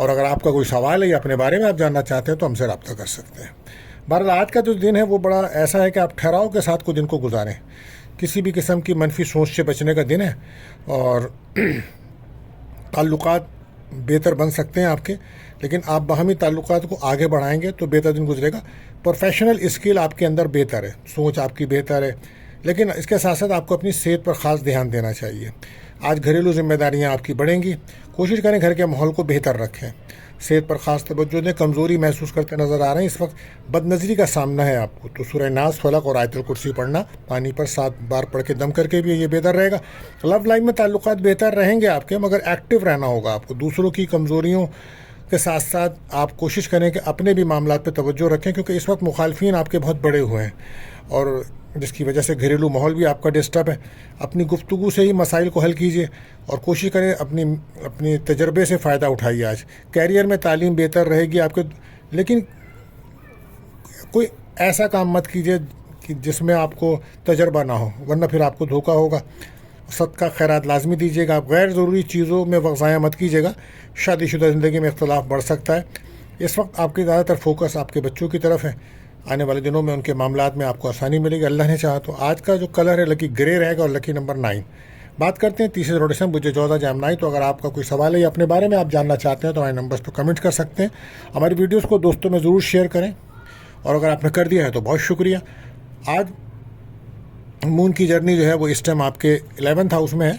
اور اگر آپ کا کوئی سوال ہے یا اپنے بارے میں آپ جاننا چاہتے ہیں تو ہم سے رابطہ کر سکتے ہیں. بہرحال آج کا جو دن ہے وہ بڑا ایسا ہے کہ آپ ٹھہراؤ کے ساتھ کو دن کو گزاریں. کسی بھی قسم کی منفی سوچ سے بچنے کا دن ہے اور تعلقات بہتر بن سکتے ہیں آپ کے، لیکن آپ باہمی تعلقات کو آگے بڑھائیں گے تو بہتر دن گزرے گا. پروفیشنل اسکل آپ کے اندر بہتر ہے، سوچ آپ کی بہتر ہے، لیکن اس کے ساتھ ساتھ آپ کو اپنی صحت پر خاص دھیان دینا چاہیے. آج گھریلو ذمہ داریاں آپ کی بڑھیں گی. کوشش کریں گھر کے ماحول کو بہتر رکھیں، صحت پر خاص توجہ دیں. کمزوری محسوس کرتے نظر آ رہے ہیں اس وقت، بد نظری کا سامنا ہے آپ کو، تو سورہ ناس، فلق اور آیت الکرسی پڑھنا پانی پر 7 بار پڑھ کے دم کر کے بھی یہ بہتر رہے گا. لو لائف میں تعلقات بہتر رہیں گے آپ کے، مگر ایکٹیو رہنا ہوگا آپ کو. دوسروں کی کمزوریوں کے ساتھ ساتھ آپ کوشش کریں کہ اپنے بھی معاملات پہ توجہ رکھیں، کیونکہ اس وقت مخالفین آپ کے بہت بڑے ہوئے ہیں اور جس کی وجہ سے گھریلو ماحول بھی آپ کا ڈسٹرب ہے. اپنی گفتگو سے ہی مسائل کو حل کیجیے اور کوشش کریں اپنی تجربے سے فائدہ اٹھائیے. آج کیریئر میں تعلیم بہتر رہے گی آپ کے، لیکن کوئی ایسا کام مت کیجیے کہ جس میں آپ کو تجربہ نہ ہو، ورنہ پھر آپ کو دھوکہ ہوگا. صدقہ خیرات لازمی دیجیے گا. آپ غیر ضروری چیزوں میں وقت ضائع مت کیجیے گا. شادی شدہ زندگی میں اختلاف بڑھ سکتا ہے. اس وقت آپ کی زیادہ تر فوکس آپ کے بچوں کی طرف ہے. آنے والے دنوں میں ان کے معاملات میں آپ کو آسانی ملے گی اللہ نے چاہا تو. آج کا جو کلر ہے لکی گرے رہے گا اور لکی نمبر 9. بات کرتے ہیں تیسرے روٹیشن مجھے 14 جامنائی. تو اگر آپ کا کوئی سوال ہے یا اپنے بارے میں آپ جاننا چاہتے ہیں تو ہمارے نمبرز پہ کمنٹ کر سکتے ہیں. ہماری ویڈیوز کو دوستوں میں ضرور شیئر کریں اور اگر آپ نے کر دیا ہے تو بہت شکریہ. آج مون کی جرنی جو ہے وہ اس ٹائم آپ کے 11th ہاؤس میں ہے،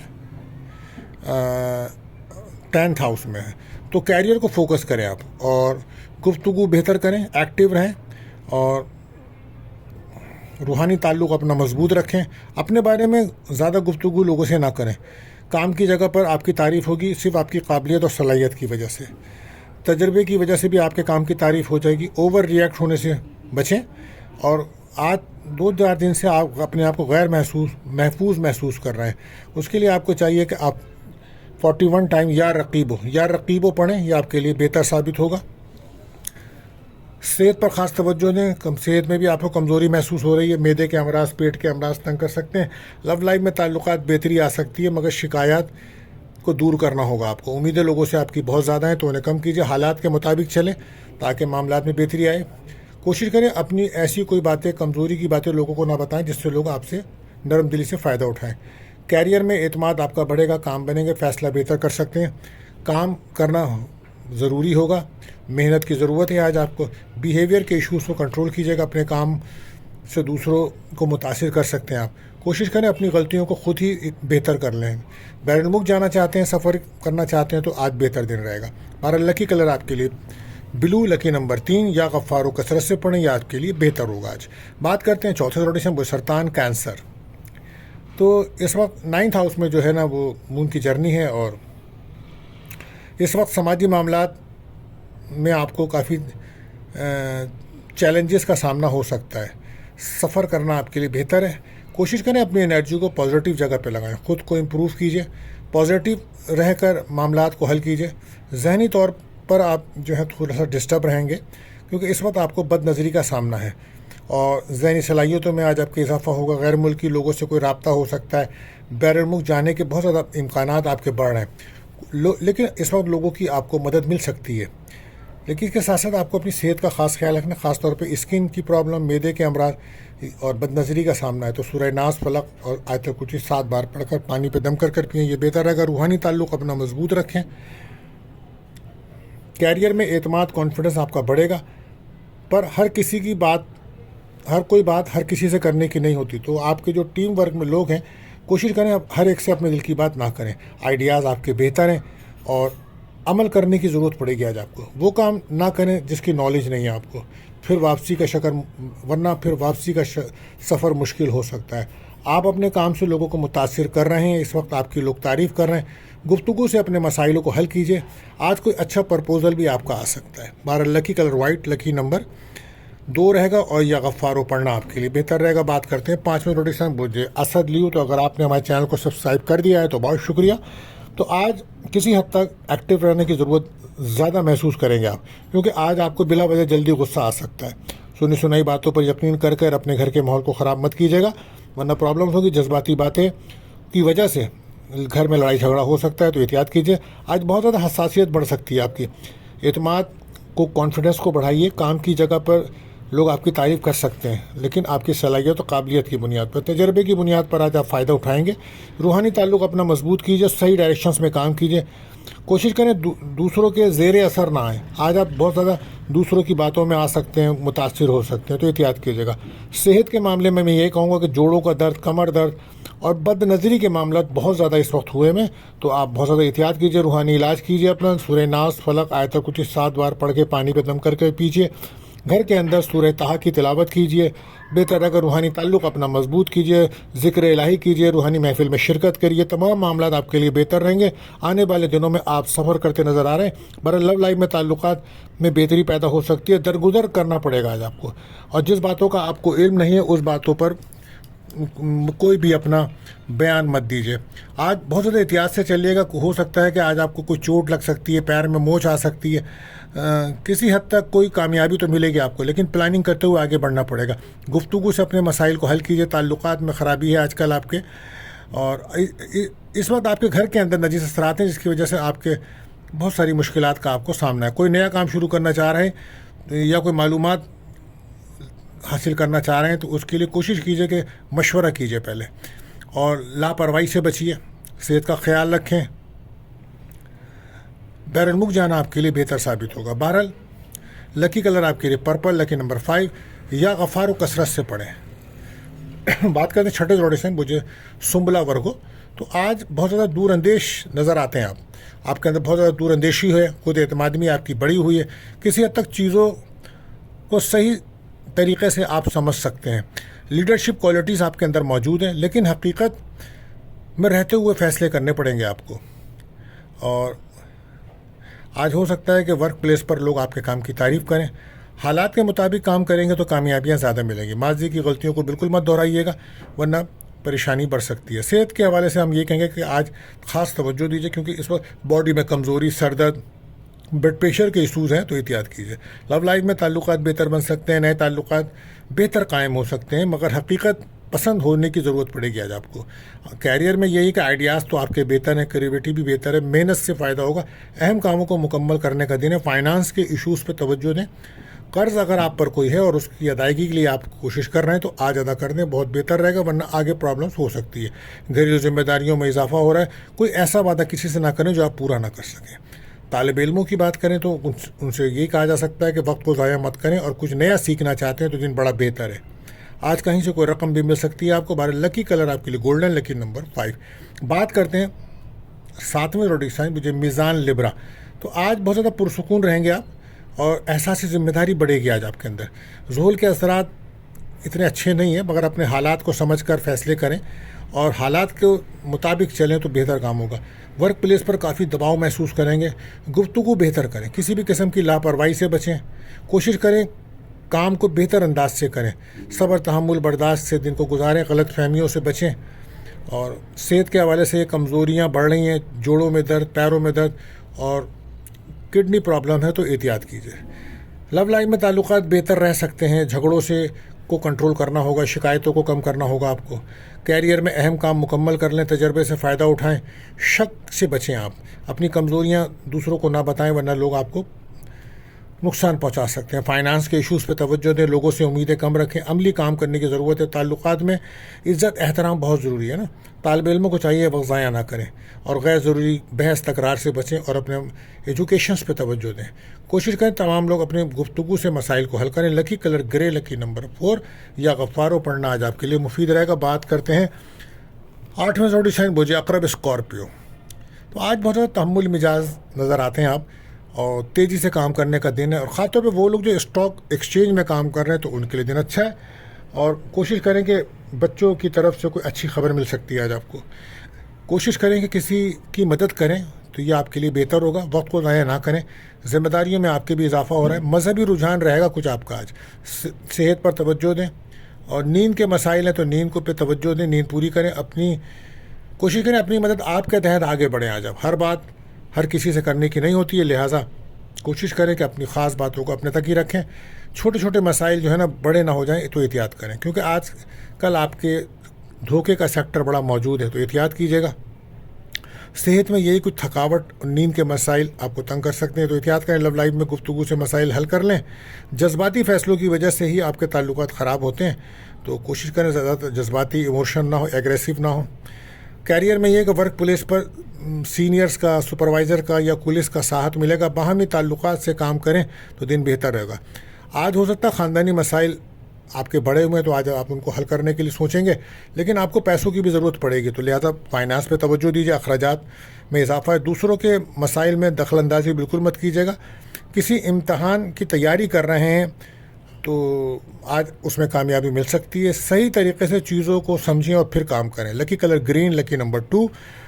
10th ہاؤس میں ہے. تو کیریئر کو فوکس کریں آپ اور گفتگو بہتر کریں، ایکٹیو رہیں اور روحانی تعلق اپنا مضبوط رکھیں. اپنے بارے میں زیادہ گفتگو لوگوں سے نہ کریں. کام کی جگہ پر آپ کی تعریف ہوگی صرف آپ کی قابلیت اور صلاحیت کی وجہ سے. تجربے کی وجہ سے بھی آپ کے کام کی تعریف ہو جائے گی. اوور ریئیکٹ ہونے سے بچیں اور آج 2-4 دن سے آپ اپنے آپ کو غیر محفوظ محسوس کر رہے ہیں. اس کے لیے آپ کو چاہیے کہ آپ 41 ٹائم یا رقیبو پڑھیں، یہ آپ کے لیے بہتر ثابت ہوگا. صحت پر خاص توجہ دیں. صحت میں بھی آپ کو کمزوری محسوس ہو رہی ہے، معدے کے امراض، پیٹ کے امراض تنگ کر سکتے ہیں. لو لائف میں تعلقات بہتری آ سکتی ہے، مگر شکایات کو دور کرنا ہوگا آپ کو. امیدیں لوگوں سے آپ کی بہت زیادہ ہیں تو انہیں کم کیجیے. حالات کے مطابق چلیں تاکہ معاملات میں بہتری آئے. کوشش کریں اپنی ایسی کوئی باتیں، کمزوری کی باتیں لوگوں کو نہ بتائیں جس سے لوگ آپ سے نرم دلی سے فائدہ اٹھائیں. کیریئر میں اعتماد آپ کا بڑھے گا، کام بنیں گے، فیصلہ بہتر کر سکتے ہیں. کام کرنا ضروری ہوگا، محنت کی ضرورت ہے آج آپ کو. بیہیویئر کے ایشوز کو کنٹرول کیجیے گا. اپنے کام سے دوسروں کو متاثر کر سکتے ہیں آپ. کوشش کریں اپنی غلطیوں کو خود ہی بہتر کر لیں. بیرون ملک جانا چاہتے ہیں، سفر کرنا چاہتے ہیں تو آج بہتر دن رہے گا. ہمارا لکی کلر آپ کے لیے بلو، لکی نمبر 3. یا غفار و کثرت سے پڑھیں، یا آپ کے لیے بہتر ہوگا. آج بات کرتے ہیں چوتھے روٹیشن وہ سرطان کینسر. تو اس وقت 9th ہاؤس میں جو ہے نا وہ مون کی جرنی ہے اور اس وقت سماجی معاملات میں آپ کو کافی چیلنجز کا سامنا ہو سکتا ہے. سفر کرنا آپ کے لیے بہتر ہے. کوشش کریں اپنی انرجی کو پازیٹیو جگہ پہ لگائیں، خود کو امپروو کیجیے، پازیٹیو رہ کر معاملات کو حل کیجیے. ذہنی طور پر آپ جو ہے تھوڑا سا ڈسٹرب رہیں گے کیونکہ اس وقت آپ کو بد نظری کا سامنا ہے اور ذہنی صلاحیتوں میں آج آپ کا اضافہ ہوگا. غیر ملکی لوگوں سے کوئی رابطہ ہو سکتا ہے. بیرون ملک جانے کے بہت زیادہ امکانات آپ کے بڑھ رہے ہیں، لیکن اس وقت لوگوں کی آپ کو مدد مل سکتی ہے. لیکن اس کے ساتھ ساتھ آپ کو اپنی صحت کا خاص خیال رکھنا، خاص طور پہ اسکن کی پرابلم، معدے کے امراض اور بد نظری کا سامنا ہے. تو سورہ ناس، فلق اور آیت الکرسی 7 بار پڑھ کر پانی پہ دم کر پئیں، یہ بہتر ہے. اگر روحانی تعلق اپنا مضبوط رکھیں. کیریئر میں اعتماد، کانفیڈنس آپ کا بڑھے گا، پر ہر کوئی بات ہر کسی سے کرنے کی نہیں ہوتی. تو آپ کے جو ٹیم ورک میں لوگ ہیں کوشش کریں ہر ایک سے اپنے دل کی بات نہ کریں. آئیڈیاز آپ کے بہتر ہیں اور عمل کرنے کی ضرورت پڑے گی. آج آپ کو وہ کام نہ کریں جس کی نالج نہیں ہے آپ کو، پھر واپسی کا سفر مشکل ہو سکتا ہے. آپ اپنے کام سے لوگوں کو متاثر کر رہے ہیں. اس وقت آپ کی لوگ تعریف کر رہے ہیں. گفتگو سے اپنے مسائلوں کو حل کیجیے. آج کوئی اچھا پرپوزل بھی آپ کا آ سکتا ہے. 12 لکی کلر وائٹ، لکی نمبر 2 رہے گا اور یا غفارو پڑھنا آپ کے لیے بہتر رہے گا. بات کرتے ہیں 5ویں روٹیشن مجھے اسد لیو. تو اگر آپ نے ہمارے چینل کو سبسکرائب کر دیا ہے تو بہت شکریہ. تو آج کسی حد تک ایکٹیو رہنے کی ضرورت زیادہ محسوس کریں گے آپ، کیونکہ آج آپ کو بلا وجہ جلدی غصہ آ سکتا ہے. سنی باتوں پر یقین کر اپنے گھر کے ماحول کو خراب مت کیجیے گا، ورنہ پرابلمس ہوگی. جذباتی باتیں کی وجہ سے گھر میں لڑائی جھگڑا ہو سکتا ہے، تو احتیاط کیجیے. آج بہت زیادہ حساسیت بڑھ سکتی ہے آپ کی. اعتماد کو کانفیڈنس کو بڑھائیے. کام کی جگہ پر لوگ آپ کی تعریف کر سکتے ہیں لیکن آپ کی صلاحیت و قابلیت کی بنیاد پر, تجربے کی بنیاد پر آج آپ فائدہ اٹھائیں گے. روحانی تعلق اپنا مضبوط کیجیے, صحیح ڈائریکشنز میں کام کیجیے, کوشش کریں دوسروں کے زیر اثر نہ آئیں. آج آپ بہت زیادہ دوسروں کی باتوں میں آ سکتے ہیں, متاثر ہو سکتے ہیں, تو احتیاط کیجیے گا. صحت کے معاملے میں یہی کہوں گا کہ جوڑوں کا درد, کمر درد اور بد نظری کے معاملات بہت زیادہ اس وقت ہوئے میں, تو آپ بہت زیادہ احتیاط کیجیے. روحانی علاج کیجیے اپنا, سورہ ناس, فلق, آیت الکرسی 7 بار پڑھ کے پانی پہ دم کر کے پیجیے. گھر کے اندر سورہ طٰہٰ کی تلاوت کیجیے. بہتر اگر روحانی تعلق اپنا مضبوط کیجیے, ذکر الہی کیجیے, روحانی محفل میں شرکت کریے. تمام معاملات آپ کے لیے بہتر رہیں گے. آنے والے دنوں میں آپ سفر کرتے نظر آ رہے ہیں. برائے لو لائف میں تعلقات میں بہتری پیدا ہو سکتی ہے. درگزر کرنا پڑے گا آج آپ کو, اور جس باتوں کا آپ کو علم نہیں ہے اس باتوں پر کوئی بھی اپنا بیان مت دیجیے. آج بہت زیادہ احتیاط سے چلیے گا. ہو سکتا ہے کہ آج آپ کو کوئی چوٹ لگ سکتی ہے, پیر میں موچ آ سکتی ہے. کسی حد تک کوئی کامیابی تو ملے گی آپ کو, لیکن پلاننگ کرتے ہوئے آگے بڑھنا پڑے گا. گفتگو سے اپنے مسائل کو حل کیجیے. تعلقات میں خرابی ہے آج کل آپ کے, اور اس وقت آپ کے گھر کے اندر نجیس اثرات ہیں جس کی وجہ سے آپ کے بہت ساری مشکلات کا آپ کو سامنا ہے. کوئی نیا کام شروع کرنا چاہ رہے ہیں یا کوئی معلومات حاصل کرنا چاہ رہے ہیں تو اس کے لیے کوشش کیجیے کہ مشورہ کیجیے پہلے, اور لاپرواہی سے بچیے. صحت کا خیال رکھیں. بیرون ملک جانا آپ کے لیے بہتر ثابت ہوگا. بہرحال لکی کلر آپ کے لیے پرپل, لکی نمبر 5, یا غفار و کثرت سے پڑھیں. بات کرتے ہیں چھٹے جوڑے سے, مجھے سنبلا ورگو. تو آج بہت زیادہ دور اندیش نظر آتے ہیں آپ کے اندر بہت زیادہ دور اندیشی ہے, خود اعتمادی آپ کی بڑی ہوئی ہے. کسی حد تک چیزوں کو صحیح طریقے سے آپ سمجھ سکتے ہیں. لیڈرشپ کوالٹیز آپ کے اندر موجود ہیں, لیکن حقیقت میں رہتے ہوئے فیصلے کرنے پڑیں گے آپ کو. اور آج ہو سکتا ہے کہ ورک پلیس پر لوگ آپ کے کام کی تعریف کریں. حالات کے مطابق کام کریں گے تو کامیابیاں زیادہ ملیں گی. ماضی کی غلطیوں کو بالکل مت دہرائیے گا ورنہ پریشانی بڑھ سکتی ہے. صحت کے حوالے سے ہم یہ کہیں گے کہ آج خاص توجہ دیجیے, کیونکہ اس وقت باڈی میں کمزوری, سر درد, بلڈ پریشر کے ایشوز ہیں, تو احتیاط کیجیے. لو لائف میں تعلقات بہتر بن سکتے ہیں, نئے تعلقات بہتر قائم ہو سکتے ہیں, مگر حقیقت پسند ہونے کی ضرورت پڑے گی آج آپ کو. کیریئر میں یہی کہ آئیڈیاز تو آپ کے بہتر ہیں, کریٹیوٹی بھی بہتر ہے, محنت سے فائدہ ہوگا. اہم کاموں کو مکمل کرنے کا دن ہے. فائنانس کے ایشوز پہ توجہ دیں. قرض اگر آپ پر کوئی ہے اور اس کی ادائیگی کے لیے آپ کوشش کر رہے ہیں تو آج ادا کر دیں, بہت بہتر رہے گا, ورنہ آگے پرابلمس ہو سکتی ہے. گھریلو ذمہ داریوں میں اضافہ ہو رہا ہے. کوئی ایسا وعدہ کسی سے نہ کریں جو آپ پورا نہ کر سکیں. طالب علموں کی بات کریں تو ان سے یہی کہا جا سکتا ہے کہ وقت کو ضائع مت کریں, اور کچھ نیا سیکھنا چاہتے ہیں تو دن بڑا بہتر ہے. آج کہیں سے کوئی رقم بھی مل سکتی ہے آپ کو. بارہ لکی کلر آپ کے لیے گولڈن, لکی نمبر 5. بات کرتے ہیں 7ویں زوڈیک سائن, مجھے میزان لبرا. تو آج بہت زیادہ پرسکون رہیں گے آپ, اور احساس ذمہ داری بڑھے گی آج آپ کے اندر. ظہور کے اثرات اتنے اچھے نہیں ہیں, مگر اپنے حالات کو سمجھ کر فیصلے کریں اور حالات کے مطابق چلیں تو بہتر کام ہوگا. ورک پلیس پر کافی دباؤ محسوس کریں گے. گفتگو بہتر کریں, کسی بھی قسم کی لاپرواہی سے بچیں. کوشش کریں کام کو بہتر انداز سے کریں. صبر, تحمل, برداشت سے دن کو گزاریں. غلط فہمیوں سے بچیں. اور صحت کے حوالے سے کمزوریاں بڑھ رہی ہیں, جوڑوں میں درد, پیروں میں درد اور کڈنی پرابلم ہے, تو احتیاط کیجیے. لو لائف میں تعلقات بہتر رہ سکتے ہیں. جھگڑوں سے کو کنٹرول کرنا ہوگا, شکایتوں کو کم کرنا ہوگا آپ کو. کیریئر میں اہم کام مکمل کر لیں, تجربے سے فائدہ اٹھائیں. شک سے بچیں آپ. اپنی کمزوریاں دوسروں کو نہ بتائیں ورنہ لوگ آپ کو نقصان پہنچا سکتے ہیں. فائنانس کے ایشوز پہ توجہ دیں. لوگوں سے امیدیں کم رکھیں. عملی کام کرنے کی ضرورت ہے. تعلقات میں عزت, احترام بہت ضروری ہے نا. طالب علموں کو چاہیے وقت ضائع نہ کریں اور غیر ضروری بحث تکرار سے بچیں اور اپنے ایجوکیشنس پہ توجہ دیں. کوشش کریں تمام لوگ اپنے گفتگو سے مسائل کو حل کریں. لکی کلر گرے, لکی نمبر 4, یا غفارو پڑھنا آج آپ کے لیے مفید رہے گا. بات کرتے ہیں 8ویں زوڈیک سائن, بوجھے عقرب اسکارپیو. تو آج بہت زیادہ تحمل مزاج نظر آتے ہیں آپ, اور تیزی سے کام کرنے کا دن ہے. اور خاص طور پہ وہ لوگ جو اسٹاک ایکسچینج میں کام کر رہے ہیں تو ان کے لیے دن اچھا ہے. اور کوشش کریں کہ بچوں کی طرف سے کوئی اچھی خبر مل سکتی ہے آج آپ کو. کوشش کریں کہ کسی کی مدد کریں تو یہ آپ کے لیے بہتر ہوگا. وقت کو ضائع نہ کریں. ذمہ داریوں میں آپ کے بھی اضافہ ہو رہا ہے. مذہبی رجحان رہے گا کچھ آپ کا آج. صحت پر توجہ دیں, اور نیند کے مسائل ہیں تو نیند کو پہ توجہ دیں, نیند پوری کریں. اپنی کوشش کریں اپنی مدد آپ کے تحت آگے بڑھیں. آج آپ ہر بات ہر کسی سے کرنے کی نہیں ہوتی ہے, لہٰذا کوشش کریں کہ اپنی خاص باتوں کو اپنے تک ہی رکھیں. چھوٹے چھوٹے مسائل جو ہے نا بڑے نہ ہو جائیں تو احتیاط کریں, کیونکہ آج کل آپ کے دھوکے کا سیکٹر بڑا موجود ہے, تو احتیاط کیجیے گا. صحت میں یہی کچھ تھکاوٹ اور نیند کے مسائل آپ کو تنگ کر سکتے ہیں، تو احتیاط کریں، لو لائف میں گفتگو سے مسائل حل کر لیں۔ جذباتی فیصلوں کی وجہ سے ہی آپ کے تعلقات خراب ہوتے ہیں، تو کوشش کریں زیادہ جذباتی ایموشن نہ ہو، ایگریسو نہ ہو۔ کیریئر میں یہ کہ ورک پلیس پر سینئرز کا، سپروائزر کا یا پولیس کا ساتھ ملے گا، باہمی تعلقات سے کام کریں تو دن بہتر رہے گا۔ آج ہو سکتا ہے خاندانی مسائل آپ کے بڑے ہوئے ہیں تو آج آپ ان کو حل کرنے کے لیے سوچیں گے، لیکن آپ کو پیسوں کی بھی ضرورت پڑے گی، تو لہٰذا فائنانس پہ توجہ دیجیے، اخراجات میں اضافہ ہے۔ دوسروں کے مسائل میں دخل اندازی بالکل مت کیجیے گا۔ کسی امتحان کی تیاری کر رہے ہیں تو آج اس میں کامیابی مل سکتی ہے۔ صحیح طریقے سے چیزوں کو سمجھیں اور پھر کام کریں۔ لکی کلر گرین، لکی نمبر 2۔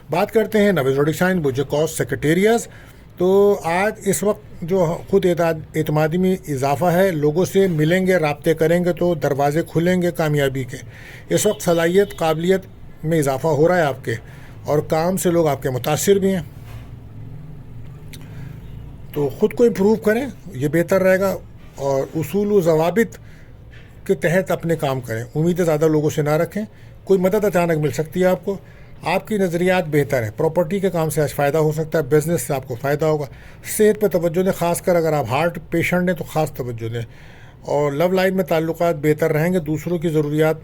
بات کرتے ہیں نوے زوڈک سائن بوجھے کاس سیکریٹریز۔ تو آج اس وقت جو خود اعتمادی میں اضافہ ہے، لوگوں سے ملیں گے، رابطے کریں گے تو دروازے کھلیں گے کامیابی کے۔ اس وقت صلاحیت، قابلیت میں اضافہ ہو رہا ہے آپ کے، اور کام سے لوگ آپ کے متاثر بھی ہیں، تو خود کو امپروو کریں، یہ بہتر رہے گا، اور اصول و ضوابط کے تحت اپنے کام کریں۔ امیدیں زیادہ لوگوں سے نہ رکھیں، کوئی مدد اچانک مل سکتی ہے آپ کو، آپ کی نظریات بہتر ہیں۔ پراپرٹی کے کام سے آج فائدہ ہو سکتا ہے، بزنس سے آپ کو فائدہ ہوگا۔ صحت پہ توجہ دیں، خاص کر اگر آپ ہارٹ پیشنٹ ہیں تو خاص توجہ دیں، اور لو لائف میں تعلقات بہتر رہیں گے۔ دوسروں کی ضروریات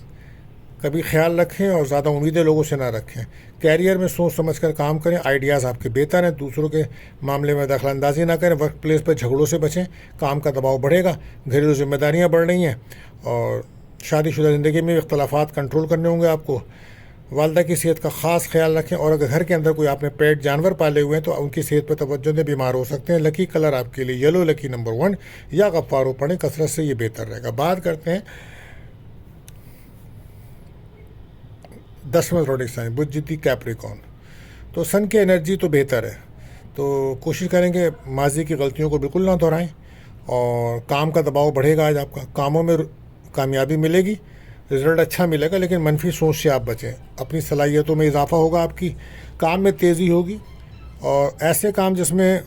کبھی خیال رکھیں اور زیادہ امیدیں لوگوں سے نہ رکھیں۔ کیریئر میں سوچ سمجھ کر کام کریں، آئیڈیاز آپ کے بہتر ہیں۔ دوسروں کے معاملے میں دخل اندازی نہ کریں، ورک پلیس پر جھگڑوں سے بچیں، کام کا دباؤ بڑھے گا، گھریلو ذمہ داریاں بڑھ رہی ہیں، اور شادی شدہ زندگی میں اختلافات کنٹرول کرنے ہوں گے آپ کو۔ والدہ کی صحت کا خاص خیال رکھیں، اور اگر گھر کے اندر کوئی آپ نے پیٹ جانور پالے ہوئے ہیں تو ان کی صحت پہ توجہ دیں، بیمار ہو سکتے ہیں۔ لکی کلر آپ کے لیے یلو، لکی نمبر 1، یا غفارو پڑھیں کثرت سے، یہ بہتر رہے گا۔ بات کرتے ہیں 10واں زوڈک سائن بجھتی کیپریکون۔ تو سن کی انرجی تو بہتر ہے، تو کوشش کریں کہ ماضی کی غلطیوں کو بالکل نہ دہرائیں، اور کام کا دباؤ بڑھے گا۔ آج آپ کا کاموں میں کامیابی ملے گی، رزلٹ اچھا ملے گا، لیکن منفی سوچ سے آپ بچیں۔ اپنی صلاحیتوں میں اضافہ ہوگا، آپ کی کام میں تیزی ہوگی، اور ایسے کام جس میں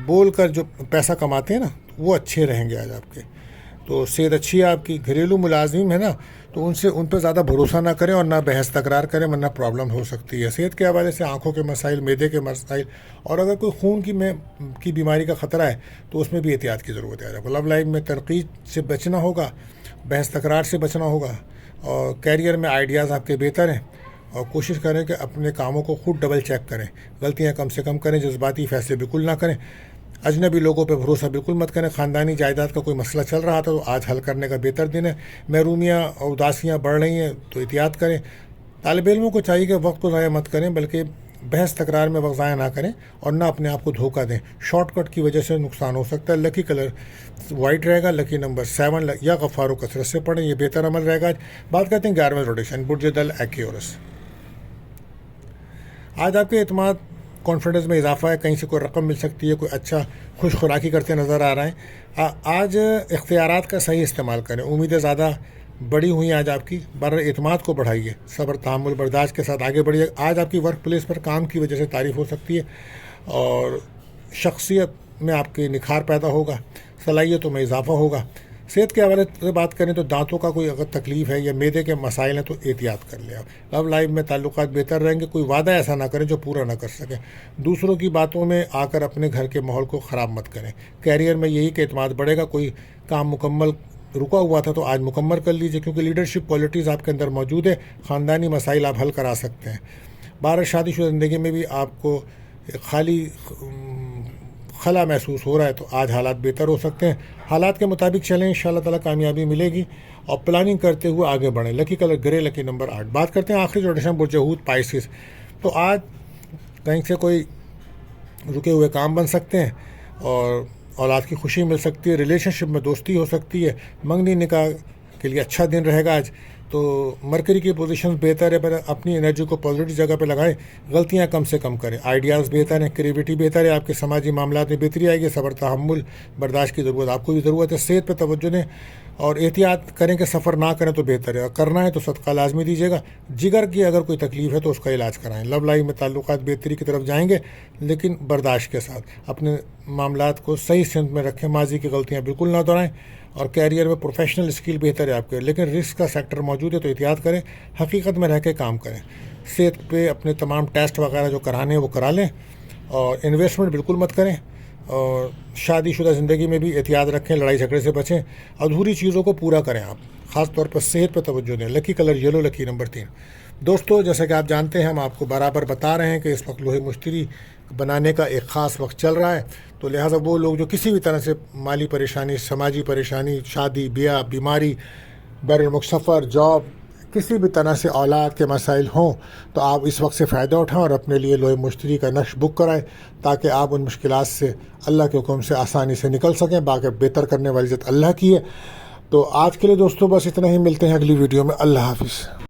بول کر جو پیسہ کماتے ہیں نا، وہ اچھے رہیں گے آج آپ کے۔ تو صحت اچھی ہے آپ کی۔ گھریلو ملازم ہے نا، تو ان پہ زیادہ بھروسہ نہ کریں اور نہ بحث تکرار کریں، ورنہ پرابلم ہو سکتی ہے۔ صحت کے حوالے سے آنکھوں کے مسائل، معدے کے مسائل، اور اگر کوئی خون کی بیماری کا خطرہ ہے تو اس میں بھی احتیاط کی ضرورت ہے۔ لو لائف میں تنقید سے بچنا ہوگا، بحث تکرار سے بچنا ہوگا، اور کیریئر میں آئیڈیاز آپ کے بہتر ہیں، اور کوشش کریں کہ اپنے کاموں کو خود ڈبل چیک کریں، غلطیاں کم سے کم کریں، جذباتی فیصلے بالکل نہ کریں، اجنبی لوگوں پہ بھروسہ بالکل مت کریں۔ خاندانی جائیداد کا کوئی مسئلہ چل رہا تھا تو آج حل کرنے کا بہتر دن ہے۔ محرومیاں اور اداسیاں بڑھ رہی ہیں تو احتیاط کریں۔ طالب علموں کو چاہیے کہ وقت کو ضائع مت کریں، بلکہ بحث تکرار میں وقت ضائع نہ کریں اور نہ اپنے آپ کو دھوکہ دیں، شارٹ کٹ کی وجہ سے نقصان ہو سکتا ہے۔ لکی کلر وائٹ رہے گا، لکی نمبر 7، یا غفارو کثرت سے پڑھیں، یہ بہتر عمل رہے گا۔ بات کرتے ہیں 11واں روٹیشن برج دل ایکیورس۔ آج آپ کے اعتماد، کانفیڈنس میں اضافہ ہے، کہیں سے کوئی رقم مل سکتی ہے، کوئی اچھا خوش خوراکی کرتے نظر آ رہے ہیں۔ آج اختیارات کا صحیح استعمال کریں، امیدیں زیادہ بڑی ہوئی ہیں آج آپ کی، بر اعتماد کو بڑھائیے، صبر تحمل برداشت کے ساتھ آگے بڑھیے۔ آج آپ کی ورک پلیس پر کام کی وجہ سے تعریف ہو سکتی ہے، اور شخصیت میں آپ کی نکھار پیدا ہوگا، صلاحیتوں میں اضافہ ہوگا۔ صحت کے حوالے سے بات کریں تو دانتوں کا کوئی اگر تکلیف ہے یا معدے کے مسائل ہیں تو احتیاط کر لیں آپ۔ لو لائف میں تعلقات بہتر رہیں گے، کوئی وعدہ ایسا نہ کریں جو پورا نہ کر سکیں۔ دوسروں کی باتوں میں آ کر اپنے گھر کے ماحول کو خراب مت کریں۔ کیریئر میں یہی کہ اعتماد بڑھے گا، کوئی کام مکمل رکا ہوا تھا تو آج مکمل کر لیجیے، کیونکہ لیڈرشپ کوالٹیز آپ کے اندر موجود ہے، خاندانی مسائل آپ حل کرا سکتے ہیں۔ باہر شادی شدہ زندگی میں بھی آپ کو خالی خلا محسوس ہو رہا ہے تو آج حالات بہتر ہو سکتے ہیں۔ حالات کے مطابق چلیں، انشاءاللہ تعالیٰ کامیابی ملے گی، اور پلاننگ کرتے ہوئے آگے بڑھیں۔ لکی کلر گرے، لکی نمبر 8۔ بات کرتے ہیں آخری روٹیشن برج حوت پائسس۔ تو آج کہیں سے کوئی رکے ہوئے کام بن سکتے ہیں، اور اولاد کی خوشی مل سکتی ہے، ریلیشن شپ میں دوستی ہو سکتی ہے، منگنی نکاح کے لیے اچھا دن رہے گا آج۔ تو مرکری کی پوزیشن بہتر ہے، پر اپنی انرجی کو پازیٹیو جگہ پہ لگائیں، غلطیاں کم سے کم کریں، آئیڈیاز بہتر ہیں، کریٹیوٹی بہتر ہے، آپ کے سماجی معاملات میں بہتری آئے گی، صبر تحمل برداشت کی ضرورت آپ کو بھی ضرورت ہے۔ صحت پہ توجہ دیں اور احتیاط کریں کہ سفر نہ کریں تو بہتر ہے، اور کرنا ہے تو صدقہ لازمی دیجیے گا۔ جگر کی اگر کوئی تکلیف ہے تو اس کا علاج کرائیں۔ لو لائف میں تعلقات بہتری کی طرف جائیں گے، لیکن برداشت کے ساتھ اپنے معاملات کو صحیح سمت میں رکھیں، ماضی کی غلطیاں بالکل نہ دہرائیں، اور کیریئر میں پروفیشنل اسکل بہتر ہے آپ کے، لیکن رسک کا سیکٹر موجود موجود ہے تو احتیاط کریں, حقیقت میں رہ کے کام کریں, صحت پہ اپنے تمام ٹیسٹ وغیرہ جو کرانے ہیں وہ کرا لیں, اور انویسٹمنٹ بالکل مت کریں, اور شادی شدہ زندگی میں بھی احتیاط رکھیں, لڑائی جھگڑے سے بچیں, ادھوری چیزوں کو پورا کریں آپ, خاص طور پر صحت پہ توجہ دیں. لکی کلر یلو, لکی نمبر 3. دوستو جیسا کہ آپ جانتے ہیں ہم آپ کو برابر بتا رہے ہیں کہ اس وقت لوہے مشتری بنانے کا ایک خاص وقت چل رہا ہے, تو لہٰذا وہ لوگ جو کسی بھی طرح سے مالی پریشانی, سماجی پریشانی, شادی بیاہ, بیماری, بین الملک سفر, جاب, کسی بھی طرح سے اولاد کے مسائل ہوں تو آپ اس وقت سے فائدہ اٹھائیں اور اپنے لیے لوہے مشتری کا نقش بک کرائیں تاکہ آپ ان مشکلات سے اللہ کے حکم سے آسانی سے نکل سکیں. باقی بہتر کرنے والی ذات اللہ کی ہے. تو آج کے لیے دوستوں بس اتنا ہی, ملتے ہیں اگلی ویڈیو میں. اللہ حافظ.